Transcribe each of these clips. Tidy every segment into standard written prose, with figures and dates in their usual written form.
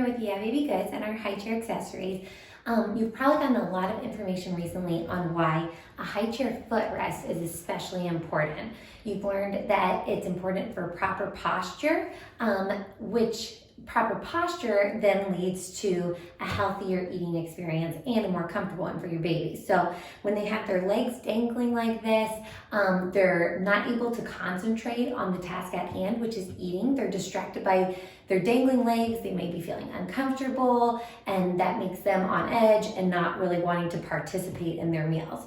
here with Yeah Baby Goods and our Highchair accessories. You've probably gotten a lot of information recently on why a Highchair footrest is especially important. You've learned that it's important for proper posture, which proper posture then leads to a healthier eating experience and a more comfortable one for your baby. So when they have their legs dangling like this, they're not able to concentrate on the task at hand, which is eating. They're distracted by their dangling legs. They may be feeling uncomfortable, and that makes them on edge and not really wanting to participate in their meals.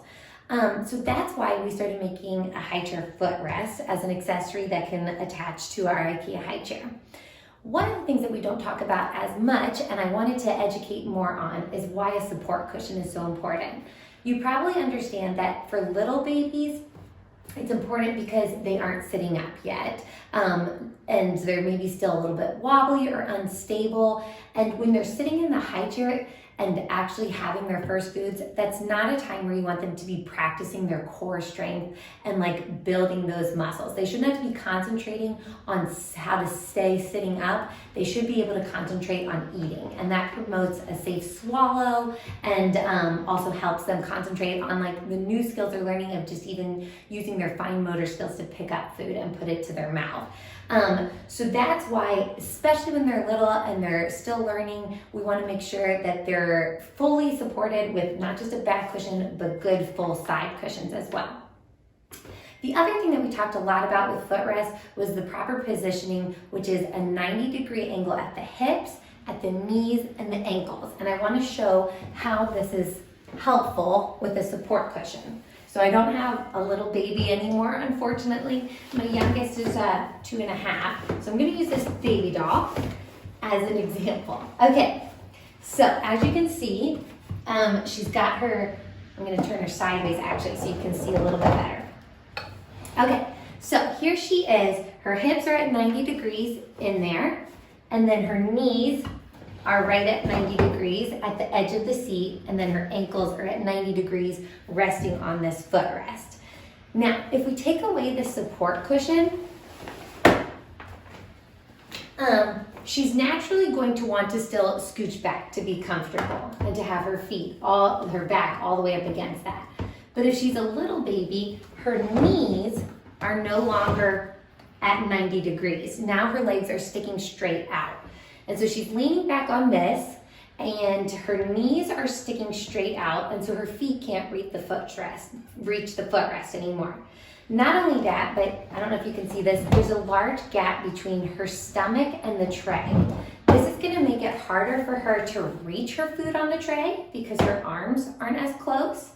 So that's why we started making a Highchair footrest as an accessory that can attach to our IKEA Highchair. One of the things that we don't talk about as much, and I wanted to educate more on, is why a support cushion is so important. You probably understand that for little babies, it's important because they aren't sitting up yet, and they're maybe still a little bit wobbly or unstable. And when they're sitting in the Highchair and actually having their first foods, that's not a time where you want them to be practicing their core strength and like building those muscles. They shouldn't have to be concentrating on how to stay sitting up. They should be able to concentrate on eating, and that promotes a safe swallow and also helps them concentrate on like the new skills they're learning of just even using their fine motor skills to pick up food and put it to their mouth. So that's why, especially when they're little and they're still learning, we want to make sure that they're fully supported with not just a back cushion, but good full side cushions as well. The other thing that we talked a lot about with footrest was the proper positioning, which is a 90-degree angle at the hips, at the knees, and the ankles. And I want to show how this is helpful with a support cushion. So I don't have a little baby anymore, unfortunately. My youngest is 2.5. So I'm gonna use this baby doll as an example. Okay, so as you can see, she's got her, I'm gonna turn her sideways actually so you can see a little bit better. Okay, so here she is. Her hips are at 90 degrees in there, and then her knees are right at 90 degrees at the edge of the seat, and then her ankles are at 90 degrees resting on this footrest. Now, if we take away the support cushion, she's naturally going to want to still scooch back to be comfortable and to have her feet, her back all the way up against that. But if she's a little baby, her knees are no longer at 90 degrees. Now her legs are sticking straight out. And so she's leaning back on this, and her knees are sticking straight out, and so her feet can't reach the footrest anymore. Not only that, but I don't know if you can see this, there's a large gap between her stomach and the tray. This is gonna make it harder for her to reach her food on the tray because her arms aren't as close.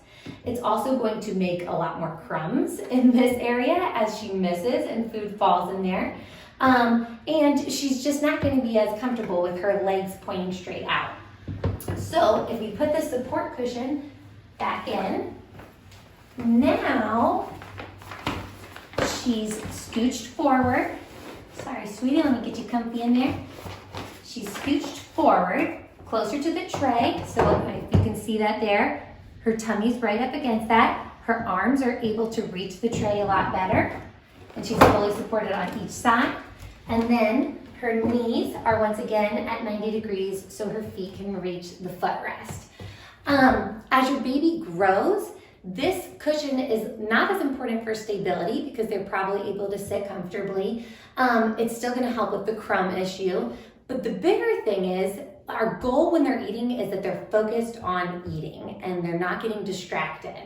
It's also going to make a lot more crumbs in this area as she misses and food falls in there. And she's just not going to be as comfortable with her legs pointing straight out. So if we put the support cushion back in, now she's scooched forward. Sorry, sweetie, let me get you comfy in there. She's scooched forward, closer to the tray. So you can see that there. Her tummy's right up against that. Her arms are able to reach the tray a lot better. And she's fully supported on each side. And then her knees are once again at 90 degrees so her feet can reach the footrest. As your baby grows, this cushion is not as important for stability because they're probably able to sit comfortably. It's still gonna help with the crumb issue. But the bigger thing is, our goal when they're eating is that they're focused on eating and they're not getting distracted.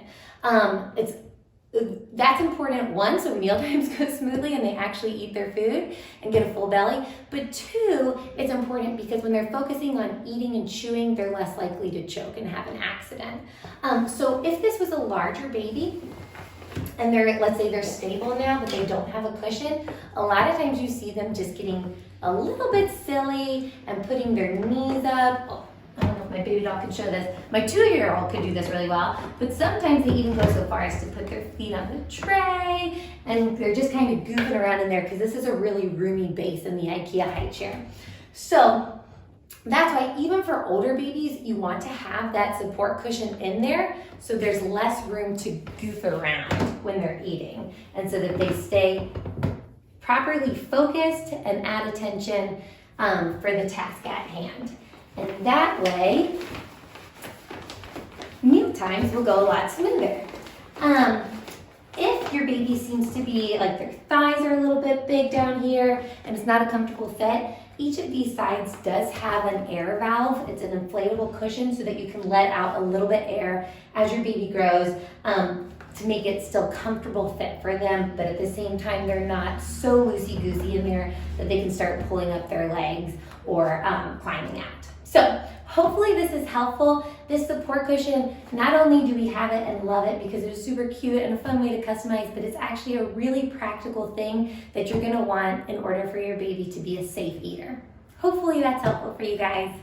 That's important, one, so meal times go smoothly and they actually eat their food and get a full belly. But two, it's important because when they're focusing on eating and chewing, they're less likely to choke and have an accident. So if this was a larger baby, and let's say they're stable now, but they don't have a cushion, a lot of times you see them just getting a little bit silly and putting their knees up. Oh, I don't know if my baby doll can show this. My 2-year-old could do this really well, but sometimes they even go so far as to put their feet on the tray, and they're just kind of goofing around in there because this is a really roomy base in the IKEA Highchair. So that's why even for older babies, you want to have that support cushion in there so there's less room to goof around when they're eating, and so that they stay properly focused and at attention for the task at hand. And that way, meal times will go a lot smoother. If your baby seems to be like their thighs are a little bit big down here and it's not a comfortable fit, each of these sides does have an air valve. It's an inflatable cushion so that you can let out a little bit air as your baby grows to make it still comfortable fit for them, but at the same time they're not so loosey-goosey in there that they can start pulling up their legs or climbing out. So hopefully this is helpful. This support cushion, not only do we have it and love it because it's super cute and a fun way to customize, but it's actually a really practical thing that you're gonna want in order for your baby to be a safe eater. Hopefully that's helpful for you guys.